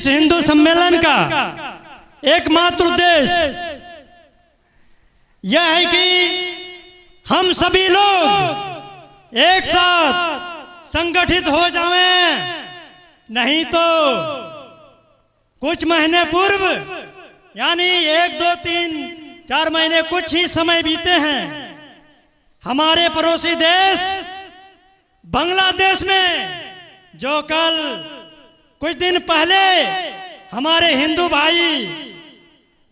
इस हिंदू सम्मेलन का एकमात्र उद्देश्य यह है कि हम सभी लोग एक साथ संगठित हो जाएं, नहीं तो कुछ महीने पूर्व यानी 1, 2, 3, 4 महीने कुछ ही समय बीते हैं, हमारे पड़ोसी देश बांग्लादेश में जो कल कुछ दिन पहले हमारे हिंदू भाई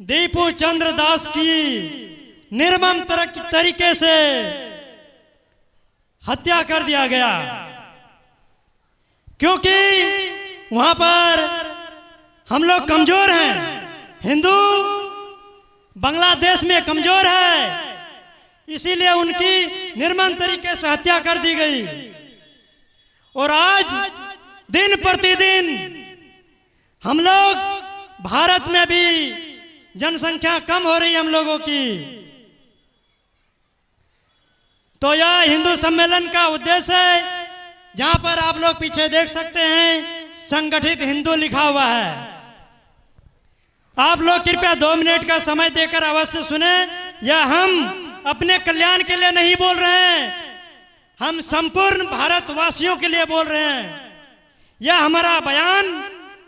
दीपू चंद्र दास की निर्मम तरीके से हत्या कर दिया गया, क्योंकि वहां पर हम लोग कमजोर हैं। हिंदू बांग्लादेश में कमजोर है, इसीलिए उनकी निर्मम तरीके से हत्या कर दी गई। और आज दिन प्रतिदिन हम लोग भारत में भी जनसंख्या कम हो रही है हम लोगों की। तो यह हिंदू सम्मेलन का उद्देश्य है, जहां पर आप लोग पीछे देख सकते हैं संगठित हिंदू लिखा हुआ है। आप लोग कृपया 2 मिनट का समय देकर अवश्य सुने। यह हम अपने कल्याण के लिए नहीं बोल रहे हैं, हम संपूर्ण भारतवासियों के लिए बोल रहे हैं। यह हमारा बयान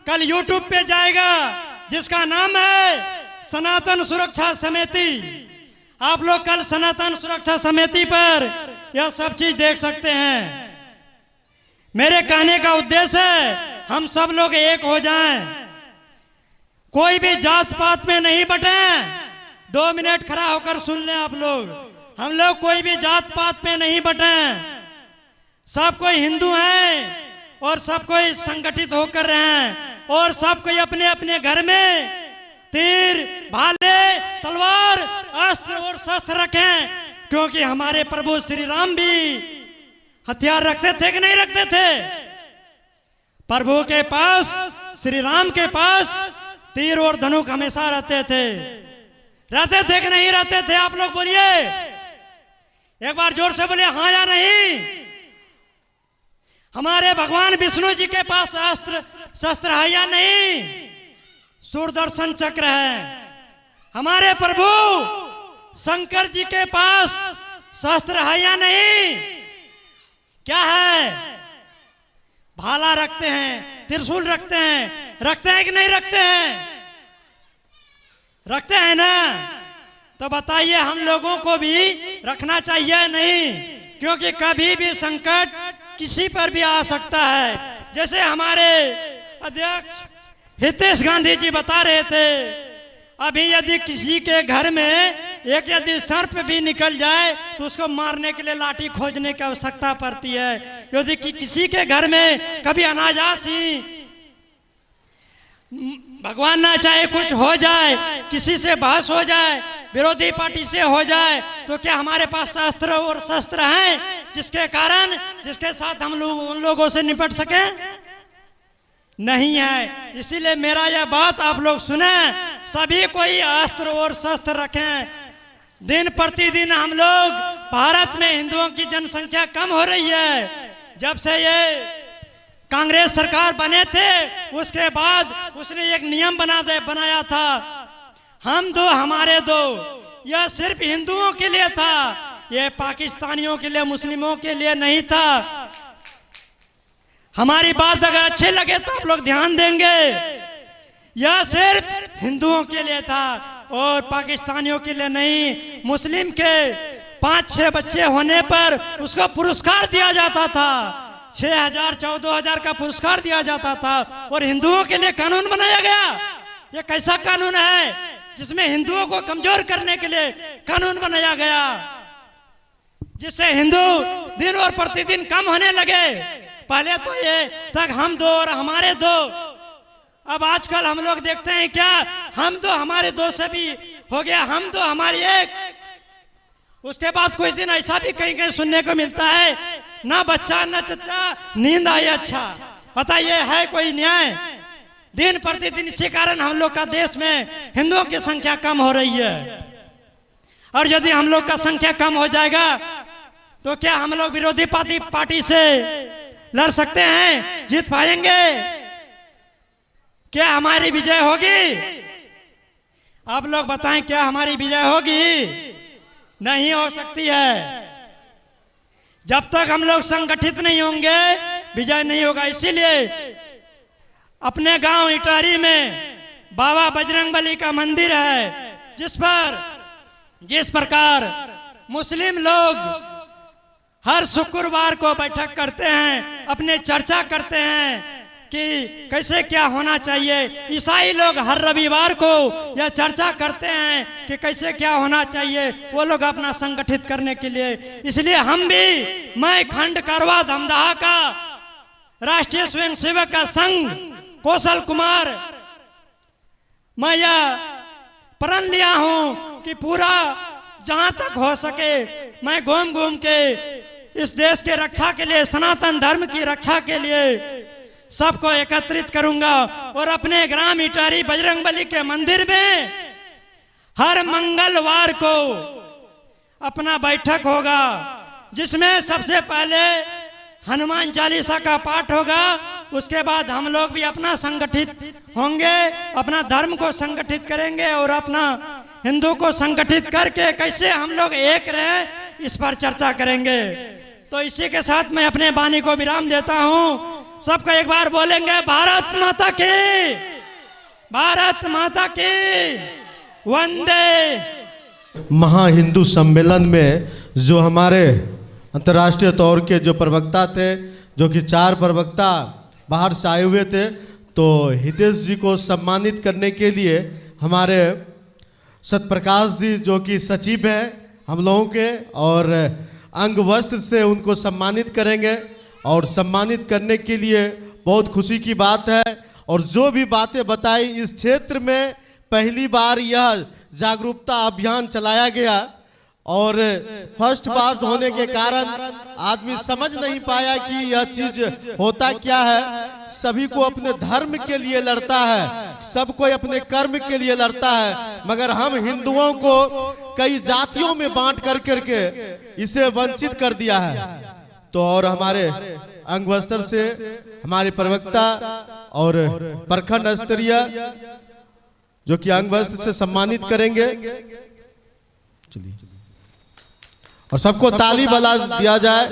कल YouTube पे जाएगा, जिसका नाम है सनातन सुरक्षा समिति। आप लोग कल सनातन सुरक्षा समिति पर यह सब चीज देख सकते हैं। मेरे कहने का उद्देश्य है हम सब लोग एक हो जाएं, कोई भी जात पात में नहीं बटें। 2 मिनट खड़ा होकर सुन लें आप लोग। हम लोग कोई भी जात पात में नहीं बटें, सब कोई हिंदू हैं और सब कोई संगठित होकर रहें, और सब कोई अपने अपने घर में तीर, भाले, तलवार, अस्त्र और शस्त्र रखें, क्योंकि हमारे प्रभु श्री राम भी हथियार रखते थे कि नहीं रखते थे? प्रभु के पास, श्री राम के पास तीर और धनुक हमेशा रहते थे कि नहीं रहते थे? आप लोग बोलिए, एक बार जोर से बोलिए हाँ या नहीं। हमारे भगवान विष्णु जी के पास अस्त्र शस्त्र है या नहीं? सुदर्शन चक्र है। हमारे प्रभु शंकर जी के पास शस्त्र है या नहीं? क्या है? भाला रखते हैं, त्रिशूल रखते हैं कि नहीं रखते हैं? रखते हैं ना? तो बताइए हम लोगों को भी रखना चाहिए नहीं? क्योंकि कभी भी संकट किसी पर भी आ सकता है। जैसे हमारे अध्यक्ष हितेश गांधी जी बता रहे थे, अभी यदि किसी के घर में यदि सर्प भी निकल जाए तो उसको मारने के लिए लाठी खोजने की आवश्यकता पड़ती है। यदि किसी के घर में कभी अनायासी भगवान ना चाहे कुछ हो जाए, किसी से बहस हो जाए, विरोधी पार्टी से हो जाए, तो क्या हमारे पास अस्त्र और शस्त्र हैं जिसके साथ हम लोग उन लोगों से निपट सके? नहीं है। इसीलिए मेरा यह बात आप लोग सुने, सभी कोई अस्त्र और शस्त्र रखें। दिन प्रतिदिन हम लोग भारत में हिंदुओं की जनसंख्या कम हो रही है। जब से ये कांग्रेस सरकार बने थे उसके बाद उसने एक नियम बनाया था, हम दो हमारे दो। यह सिर्फ हिंदुओं के लिए था, यह पाकिस्तानियों के लिए, मुस्लिमों के लिए नहीं था। हमारी बात अगर अच्छे लगे तो आप लोग ध्यान देंगे। यह सिर्फ हिंदुओं के लिए था और पाकिस्तानियों के लिए नहीं। मुस्लिम के 5-6 बच्चे होने पर उसको पुरस्कार दिया जाता था, 6,000 14,000 का पुरस्कार दिया जाता था। और हिंदुओं के लिए कानून बनाया गया। यह कैसा कानून है जिसमें हिंदुओं को कमजोर करने के लिए कानून बनाया गया, जिससे हिंदू दिन और प्रतिदिन कम होने लगे? पहले तो ये तक हम दो और हमारे दो, अब आजकल हम लोग देखते हैं क्या हम दो हमारे दो से भी हो गया हम दो हमारी एक। उसके बाद कुछ दिन ऐसा भी कहीं कहीं सुनने को मिलता है, ना बच्चा ना चच्चा, नींद आई अच्छा। बताइए है कोई न्याय? दिन प्रतिदिन इसी कारण हम लोग का देश में हिंदुओं की संख्या कम हो रही है। और यदि हम लोग का संख्या कम हो जाएगा तो क्या हम लोग विरोधी पार्टी से लड़ सकते हैं? जीत पाएंगे? क्या हमारी विजय होगी? आप लोग बताएं, क्या हमारी विजय होगी? नहीं हो सकती है। जब तक हम लोग संगठित नहीं होंगे विजय नहीं होगा। इसीलिए अपने गांव इटारी में बाबा बजरंगबली का मंदिर है, जिस प्रकार मुस्लिम लोग हर शुक्रवार को बैठक करते हैं, अपने चर्चा करते हैं कि कैसे क्या होना चाहिए, ईसाई लोग हर रविवार को यह चर्चा करते हैं कि कैसे क्या होना चाहिए, वो लोग अपना संगठित करने के लिए। इसलिए हम भी, मैं खंड करवा धमदाहा का राष्ट्रीय स्वयंसेवक का संघ कौशल कुमार, मैं यह प्रण लिया हूं कि पूरा जहां तक हो सके मैं घूम घूम के इस देश के रक्षा के लिए, सनातन धर्म की रक्षा के लिए सबको एकत्रित करूंगा। और अपने ग्राम इटारी बजरंगबली के मंदिर में हर मंगलवार को अपना बैठक होगा, जिसमें सबसे पहले हनुमान चालीसा का पाठ होगा। उसके बाद हम लोग भी अपना संगठित होंगे, अपना धर्म को संगठित करेंगे और अपना हिंदू को संगठित करके कैसे हम लोग एक रहे, इस पर चर्चा करेंगे। तो इसी के साथ मैं अपने वाणी को विराम देता हूं। सबको एक बार बोलेंगे, भारत माता की, भारत माता की वंदे। महा हिंदू सम्मेलन में जो हमारे अंतर्राष्ट्रीय तौर के जो प्रवक्ता थे, जो कि 4 प्रवक्ता बाहर से आए हुए थे, तो हितेश जी को सम्मानित करने के लिए हमारे सत्यप्रकाश जी जो कि सचिव हैं हम लोगों के, और अंग वस्त्र से उनको सम्मानित करेंगे। और सम्मानित करने के लिए बहुत खुशी की बात है। और जो भी बातें बताई, इस क्षेत्र में पहली बार यह जागरूकता अभियान चलाया गया और फर्स्ट बार होने के कारण आदमी समझ नहीं पाया कि यह चीज होता क्या है। सभी को अपने धर्म के लिए लड़ता है, सब कोई अपने कर्म के लिए लड़ता है, मगर हम हिंदुओं को कई जातियों में बांट कर करके इसे वंचित कर दिया है। तो और हमारे अंग वस्त्र से हमारे प्रवक्ता और प्रखंड स्तरीय जो कि अंग वस्त्र से सम्मानित करेंगे। चलिए, और सबको ताली बजा दिया जाए।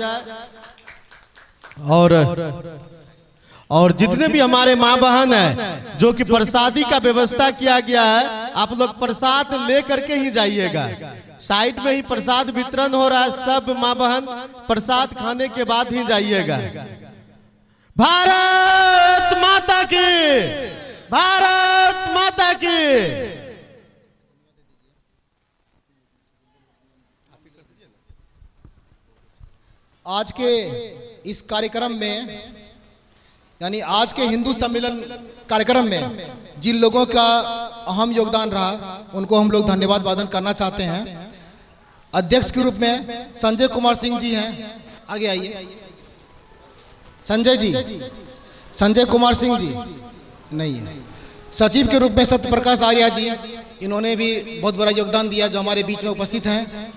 और जितने भी हमारे माँ बहन हैं, जो कि प्रसादी का व्यवस्था किया गया है, आप लोग प्रसाद ले करके ही जाइएगा। साइड में ही प्रसाद वितरण हो रहा है, सब माँ बहन प्रसाद खाने के बाद ही जाइएगा। भारत माता की, भारत माता की। आज के इस कार्यक्रम में, यानी आज के हिंदू सम्मेलन कार्यक्रम में जिन लोगों का अहम योगदान रहा, उनको हम लोग धन्यवाद वादन करना चाहते हैं। अध्यक्ष के रूप में संजय कुमार सिंह जी हैं, आगे आइए। संजय जी, संजय कुमार सिंह जी नहीं है। सचिव के रूप में सत्यप्रकाश आर्या जी, इन्होंने भी बहुत बड़ा योगदान दिया, जो हमारे बीच में उपस्थित हैं।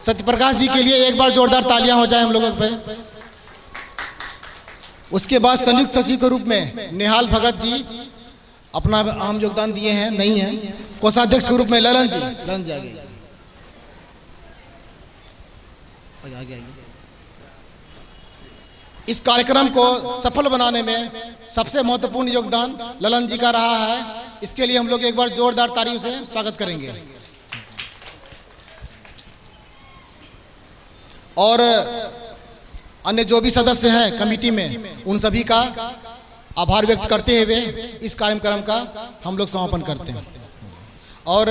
सत्यप्रकाश जी के लिए एक बार जोरदार तालियां हो जाए हम लोगों पे। उसके बाद संयुक्त सचिव के रूप में निहाल भगत जी अपना अहम योगदान दिए हैं, नहीं है। कोषाध्यक्ष के रूप में ललन जी, ललन जी आगे आगे। इस कार्यक्रम को सफल बनाने में सबसे महत्वपूर्ण योगदान ललन जी का रहा है। इसके लिए हम लोग एक बार जोरदार तालियों से स्वागत करेंगे। और अन्य जो भी सदस्य हैं कमेटी में, उन सभी का आभार व्यक्त करते हुए इस कार्यक्रम का हम लोग समापन करते हैं। और